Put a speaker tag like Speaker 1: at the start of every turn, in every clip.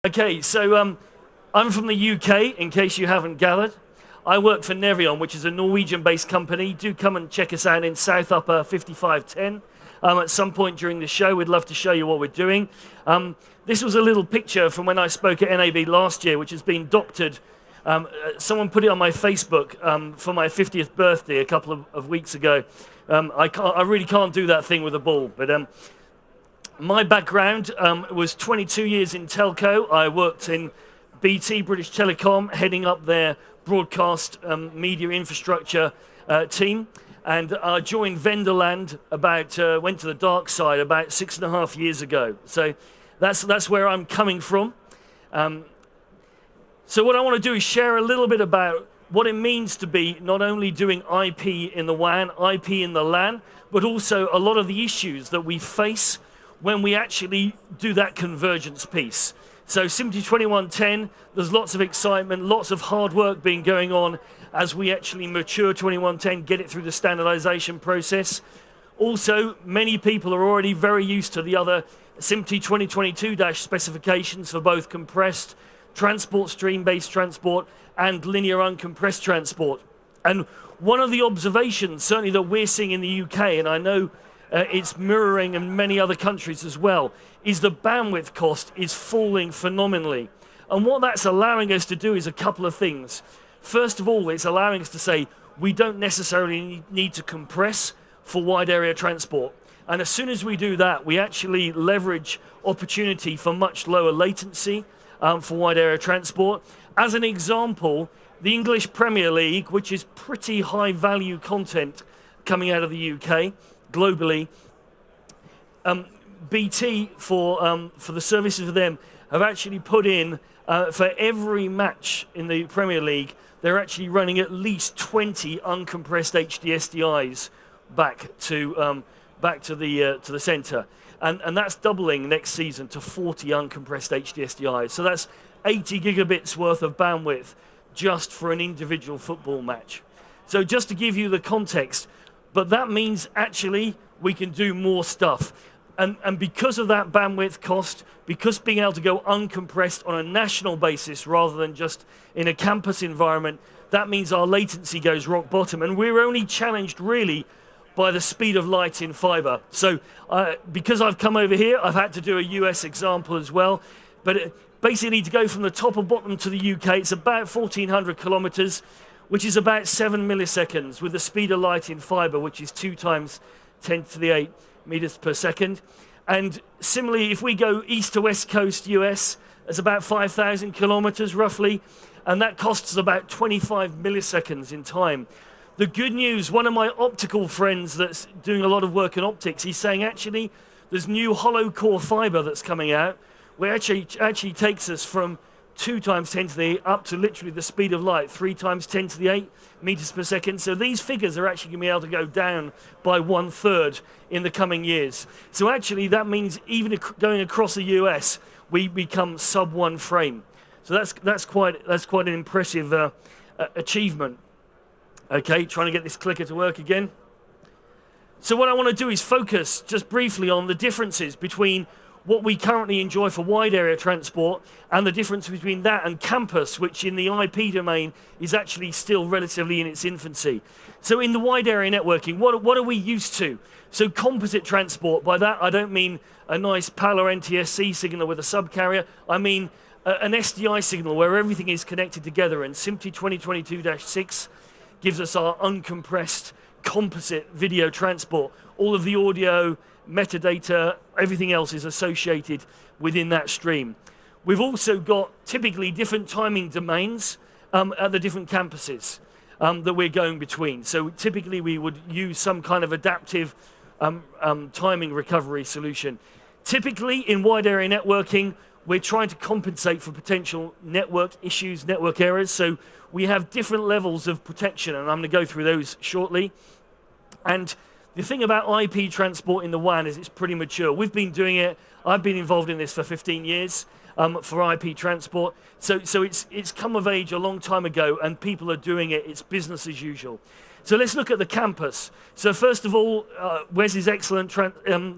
Speaker 1: Okay, so I'm from the UK, in case you haven't gathered. I work for Nevion, which is a Norwegian-based company. Do come and check us out in South Upper 5510. At some point during the show, we'd love to show you what we're doing. This was a little picture from when I spoke at NAB last year, which has been doctored. Someone put it on my Facebook for my 50th birthday a couple of weeks ago. I really can't do that thing with a ball, but my background was 22 years in telco. I worked in BT, British Telecom, heading up their broadcast media infrastructure team. And I joined Vendorland went to the dark side about 6.5 years ago. So that's where I'm coming from. So what I want to do is share a little bit about what it means to be not only doing IP in the WAN, IP in the LAN, but also a lot of the issues that we face when we actually do that convergence piece. So SMPTE 2110, there's lots of excitement, lots of hard work being going on as we actually mature 2110, get it through the standardization process. Also, many people are already very used to the other SMPTE 2022- specifications for both compressed transport, stream-based transport, and linear uncompressed transport. And one of the observations, certainly that we're seeing in the UK, and I know it's mirroring in many other countries as well, is the bandwidth cost is falling phenomenally. And what that's allowing us to do is a couple of things. First of all, it's allowing us to say we don't necessarily need to compress for wide area transport. And as soon as we do that, we actually leverage opportunity for much lower latency for wide area transport. As an example, the English Premier League, which is pretty high value content coming out of the UK, globally, BT for the services for them have actually put in for every match in the Premier League, they're actually running at least 20 uncompressed HDSDIs back to the centre, and that's doubling next season to 40 uncompressed HDSDIs. So that's 80 gigabits worth of bandwidth just for an individual football match. So just to give you the context. But that means actually we can do more stuff. And because of that bandwidth cost, because being able to go uncompressed on a national basis rather than just in a campus environment, that means our latency goes rock bottom. And we're only challenged really by the speed of light in fiber. So because I've come over here, I've had to do a US example as well. But basically to go from the top and bottom to the UK, it's about 1,400 kilometers, which is about 7 milliseconds with the speed of light in fiber, which is 2 times 10 to the 8 meters per second. And similarly, if we go east to west coast US, it's about 5,000 kilometers roughly, and that costs about 25 milliseconds in time. The good news, one of my optical friends that's doing a lot of work in optics, he's saying actually there's new hollow core fiber that's coming out, where actually takes us from 2 times 10 to the 8 up to literally the speed of light, 3 times 10 to the 8 meters per second. So these figures are actually going to be able to go down by 1/3 in the coming years. So actually that means even going across the US, we become sub 1 frame. So that's quite an impressive achievement. Okay, trying to get this clicker to work again. So what I want to do is focus just briefly on the differences between what we currently enjoy for wide area transport and the difference between that and campus, which in the IP domain is actually still relatively in its infancy. So in the wide area networking, what are we used to? So composite transport, by that I don't mean a nice PAL or NTSC signal with a subcarrier, I mean an SDI signal where everything is connected together, and SMPTE 2022-6 gives us our uncompressed composite video transport. All of the audio, metadata, everything else is associated within that stream. We've also got typically different timing domains at the different campuses that we're going between. So typically we would use some kind of adaptive timing recovery solution. Typically in wide area networking, we're trying to compensate for potential network issues, network errors. So we have different levels of protection, and I'm going to go through those shortly. And the thing about IP transport in the WAN is it's pretty mature. We've been doing it. I've been involved in this for 15 years for IP transport. So it's come of age a long time ago, and people are doing it. It's business as usual. So let's look at the campus. So first of all, Wes's excellent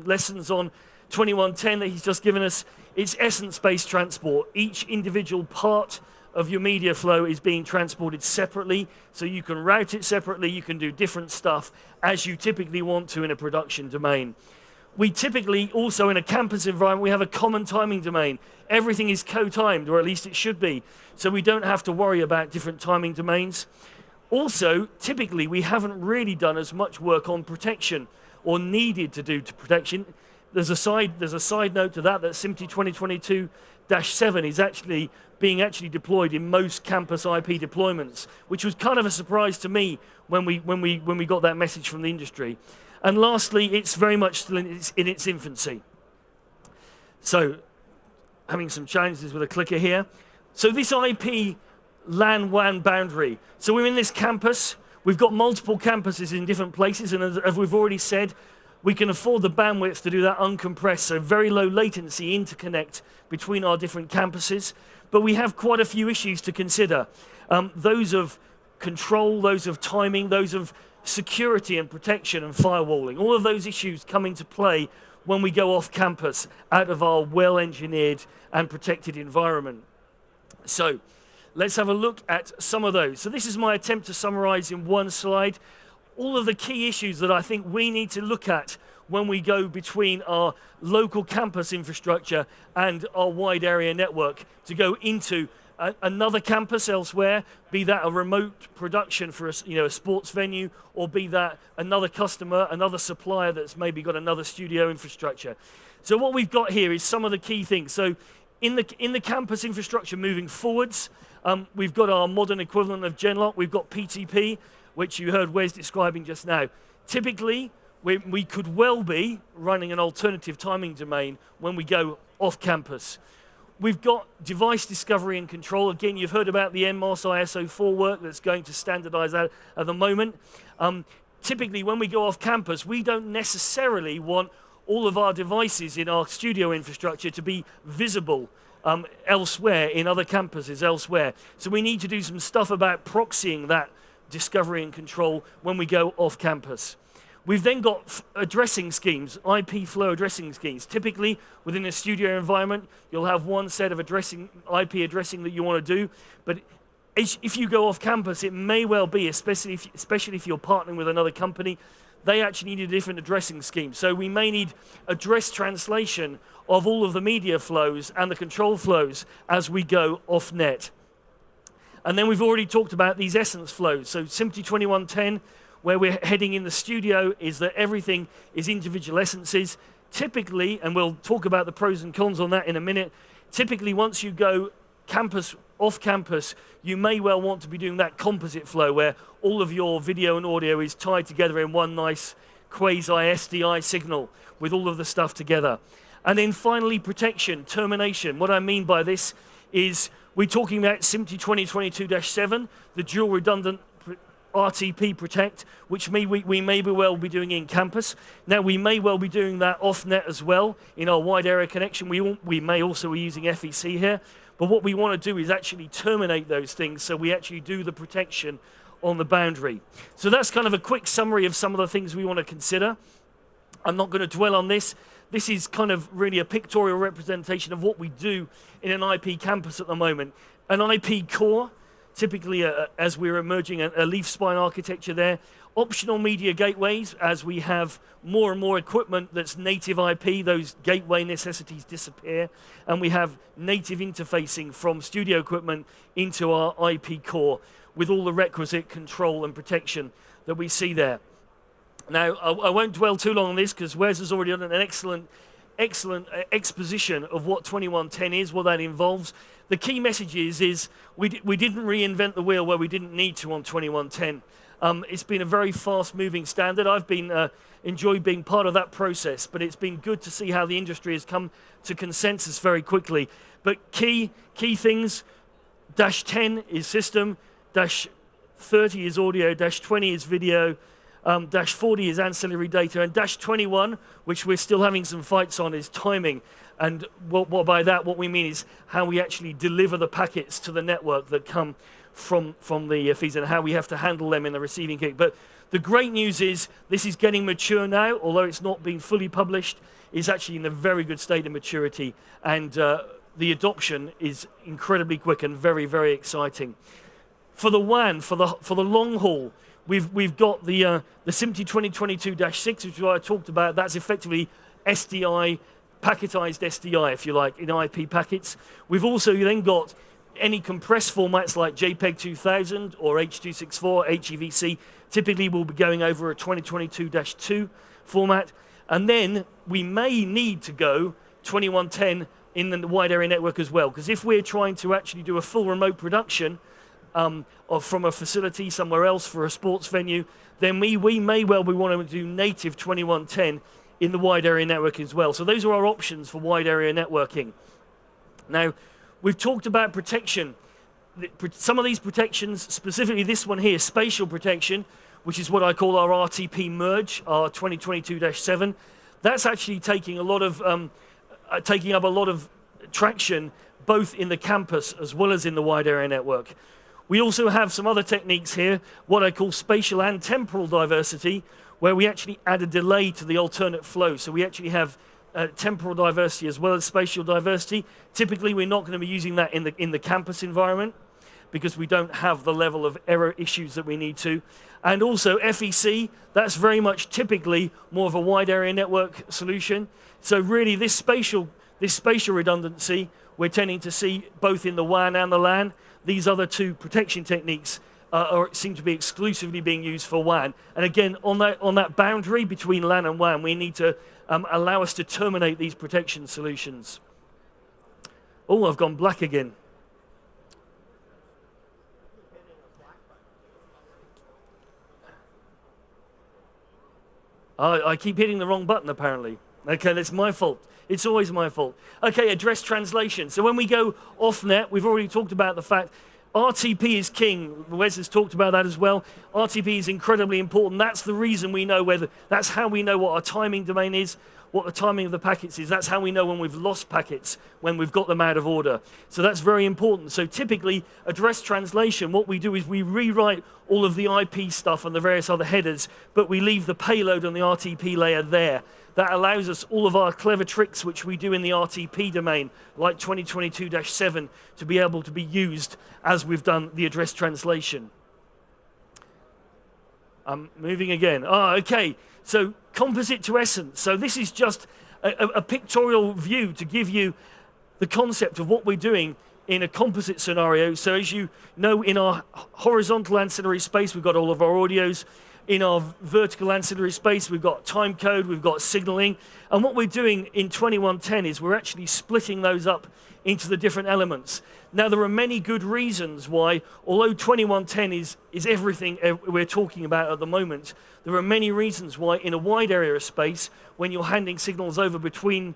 Speaker 1: lessons on 2110 that he's just given us, it's essence-based transport. Each individual part of your media flow is being transported separately, so you can route it separately, you can do different stuff as you typically want to in a production domain. We typically also, in a campus environment, we have a common timing domain. Everything is co-timed, or at least it should be, so we don't have to worry about different timing domains. Also, typically, we haven't really done as much work on protection, or needed to do to protection. There's a side note to that SMPTE 2022-7 is actually being deployed in most campus IP deployments, which was kind of a surprise to me when we got that message from the industry. And lastly, it's very much still in its infancy. So, having some challenges with a clicker here. So this IP LAN WAN boundary. So we're in this campus. We've got multiple campuses in different places, and as we've already said, we can afford the bandwidth to do that uncompressed, so very low latency interconnect between our different campuses. But we have quite a few issues to consider. Those of control, those of timing, those of security and protection and firewalling. All of those issues come into play when we go off campus out of our well-engineered and protected environment. So let's have a look at some of those. So this is my attempt to summarize in one slide all of the key issues that I think we need to look at when we go between our local campus infrastructure and our wide area network to go into another campus elsewhere, be that a remote production for a sports venue, or be that another customer, another supplier that's maybe got another studio infrastructure. So what we've got here is some of the key things. So in the campus infrastructure moving forwards, we've got our modern equivalent of Genlock. We've got PTP, which you heard Wes describing just now. Typically, we could well be running an alternative timing domain when we go off campus. We've got device discovery and control. Again, you've heard about the NMOS ISO4 work that's going to standardize that at the moment. Typically, when we go off campus, we don't necessarily want all of our devices in our studio infrastructure to be visible elsewhere, in other campuses elsewhere. So we need to do some stuff about proxying that discovery and control when we go off campus. We've then got addressing schemes, IP flow addressing schemes. Typically, within a studio environment, you'll have one set of IP addressing that you want to do, but if you go off campus, it may well be, especially if you're partnering with another company, they actually need a different addressing scheme. So we may need address translation of all of the media flows and the control flows as we go off net. And then we've already talked about these essence flows. So SMPTE 2110, where we're heading in the studio, is that everything is individual essences. Typically, and we'll talk about the pros and cons on that in a minute, typically once you go campus, off campus, you may well want to be doing that composite flow where all of your video and audio is tied together in one nice quasi SDI signal with all of the stuff together. And then finally, protection, termination. What I mean by this is we're talking about SMPTE 2022-7, the dual redundant RTP protect, which we may well be doing in campus. Now, we may well be doing that off-net as well in our wide area connection. We may also be using FEC here. But what we want to do is actually terminate those things so we actually do the protection on the boundary. So that's kind of a quick summary of some of the things we want to consider. I'm not going to dwell on this. This is kind of really a pictorial representation of what we do in an IP campus at the moment. An IP core, typically as we're emerging a leaf spine architecture there. Optional media gateways, as we have more and more equipment that's native IP, those gateway necessities disappear, and we have native interfacing from studio equipment into our IP core with all the requisite control and protection that we see there. Now, I won't dwell too long on this because Wes has already done an excellent exposition of what 2110 is, what that involves. The key message is we didn't reinvent the wheel where we didn't need to on 2110. It's been a very fast-moving standard. I've been enjoyed being part of that process, but it's been good to see how the industry has come to consensus very quickly. But key things, -10 is system, -30 is audio, -20 is video, -40 is ancillary data, and -21, which we're still having some fights on, is timing. And what by that, what we mean is how we actually deliver the packets to the network that come from the feeds and how we have to handle them in the receiving gig. But The great news is this is getting mature now, although it's not been fully published. It's actually in a very good state of maturity, and the adoption is incredibly quick and very, very exciting. For the WAN, for the long haul, we've got the SMPTE 2022-6, which is what I talked about. That's effectively SDI, packetized SDI, if you like, in IP packets. We've also then got any compressed formats like JPEG 2000 or H.264, HEVC. Typically, we'll be going over a 2022-2 format. And then we may need to go 2110 in the wide area network as well. Because if we're trying to actually do a full remote production from a facility somewhere else for a sports venue, then we may well be wanting to do native 2110 in the wide area network as well. So those are our options for wide area networking. Now, we've talked about protection. Some of these protections, specifically this one here, spatial protection, which is what I call our RTP merge, our 2022-7. That's actually taking up a lot of traction, both in the campus as well as in the wide area network. We also have some other techniques here, what I call spatial and temporal diversity, where we actually add a delay to the alternate flow. So we actually have temporal diversity as well as spatial diversity. Typically, we're not going to be using that in the campus environment because we don't have the level of error issues that we need to. And also FEC, that's very much typically more of a wide area network solution. So really this spatial redundancy, we're tending to see both in the WAN and the LAN. These other two protection techniques seem to be exclusively being used for WAN. And again, on that boundary between LAN and WAN, we need to allow us to terminate these protection solutions. Oh, I've gone black again. I keep hitting the wrong button, apparently. Okay, that's my fault. It's always my fault. Okay, address translation. So when we go off-net, we've already talked about the fact RTP is king. Wes has talked about that as well. RTP is incredibly important. That's the reason we know that's how we know what our timing domain is, what the timing of the packets is. That's how we know when we've lost packets, when we've got them out of order. So that's very important. So typically, address translation, what we do is we rewrite all of the IP stuff and the various other headers, but we leave the payload on the RTP layer there. That allows us all of our clever tricks, which we do in the RTP domain, like 2022-7, to be able to be used as we've done the address translation. I'm moving again. Okay. So composite to essence. So this is just a pictorial view to give you the concept of what we're doing in a composite scenario. So as you know, in our horizontal ancillary space, we've got all of our audios. In our vertical ancillary space, we've got time code, we've got signaling. And what we're doing in 2110 is we're actually splitting those up into the different elements. Now, there are many good reasons why, although 2110 is everything we're talking about at the moment, there are many reasons why in a wide area of space, when you're handing signals over between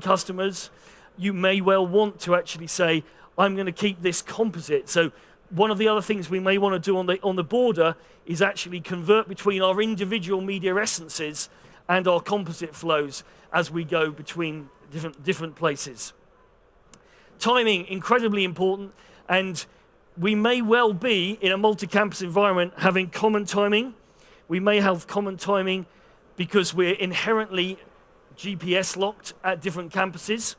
Speaker 1: customers, you may well want to actually say, I'm going to keep this composite. So one of the other things we may want to do on the border is actually convert between our individual media essences and our composite flows as we go between different places. Timing, incredibly important, and we may well be in a multi-campus environment having common timing. We may have common timing because we're inherently GPS locked at different campuses.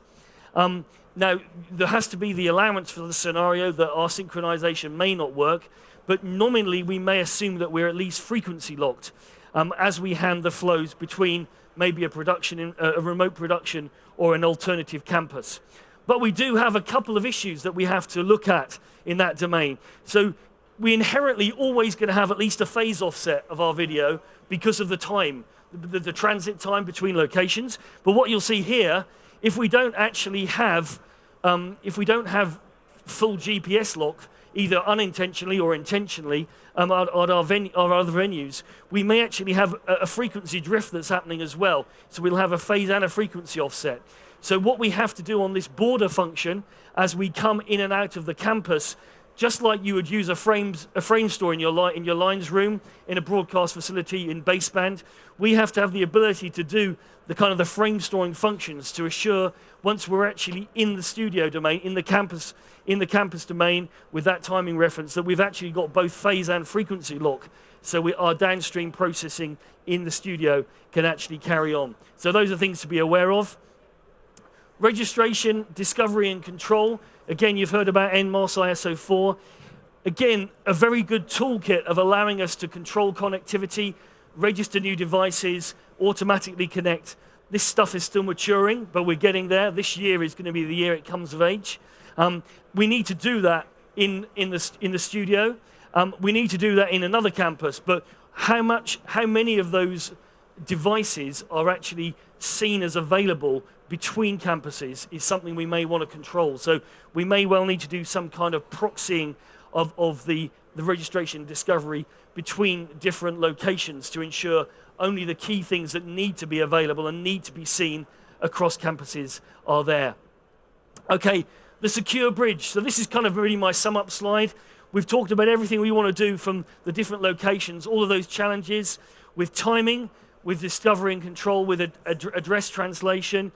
Speaker 1: Now, there has to be the allowance for the scenario that our synchronization may not work, but nominally we may assume that we're at least frequency locked as we hand the flows between maybe a remote production or an alternative campus. But we do have a couple of issues that we have to look at in that domain. So we're inherently always going to have at least a phase offset of our video because of the time, the transit time between locations. But what you'll see here, if we don't actually have, full GPS lock, either unintentionally or intentionally, at our other venues, we may actually have a frequency drift that's happening as well. So we'll have a phase and a frequency offset. So what we have to do on this border function, as we come in and out of the campus, just like you would use a frame store in your lines room, in a broadcast facility in baseband, we have to have the ability to do the frame storing functions to assure once we're actually in the studio domain, in the campus domain with that timing reference, that we've actually got both phase and frequency lock so our downstream processing in the studio can actually carry on. So those are things to be aware of. Registration, discovery and control. Again, you've heard about NMOS ISO 4. Again, a very good toolkit of allowing us to control connectivity, register new devices, automatically connect. This stuff is still maturing, but we're getting there. This year is going to be the year it comes of age. We need to do that in the studio. We need to do that in another campus, but how many of those devices are actually seen as available between campuses is something we may want to control. So we may well need to do some kind of proxying of the registration discovery between different locations to ensure only the key things that need to be available and need to be seen across campuses are there. Okay, the secure bridge. So this is kind of really my sum up slide. We've talked about everything we want to do from the different locations, all of those challenges with timing, with discovery and control, with address translation,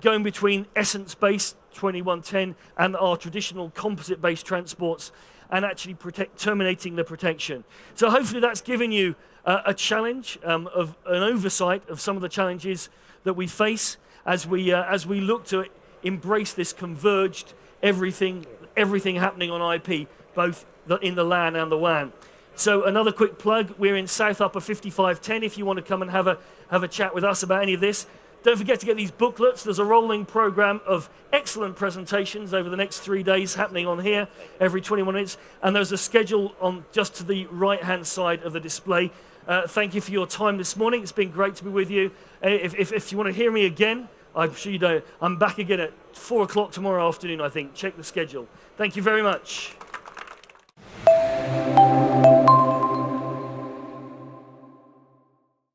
Speaker 1: going between essence-based 2110 and our traditional composite-based transports, and actually terminating the protection. So hopefully that's given you a challenge, of an oversight of some of the challenges that we face as we look to embrace this converged everything happening on IP, both in the LAN and the WAN. So another quick plug, we're in South Upper 5510 if you want to come and have a chat with us about any of this. Don't forget to get these booklets. There's a rolling program of excellent presentations over the next 3 days happening on here every 21 minutes. And there's a schedule on just to the right-hand side of the display. Thank you for your time this morning. It's been great to be with you. If you want to hear me again, I'm sure you don't. I'm back again at 4 o'clock tomorrow afternoon, I think. Check the schedule. Thank you very much.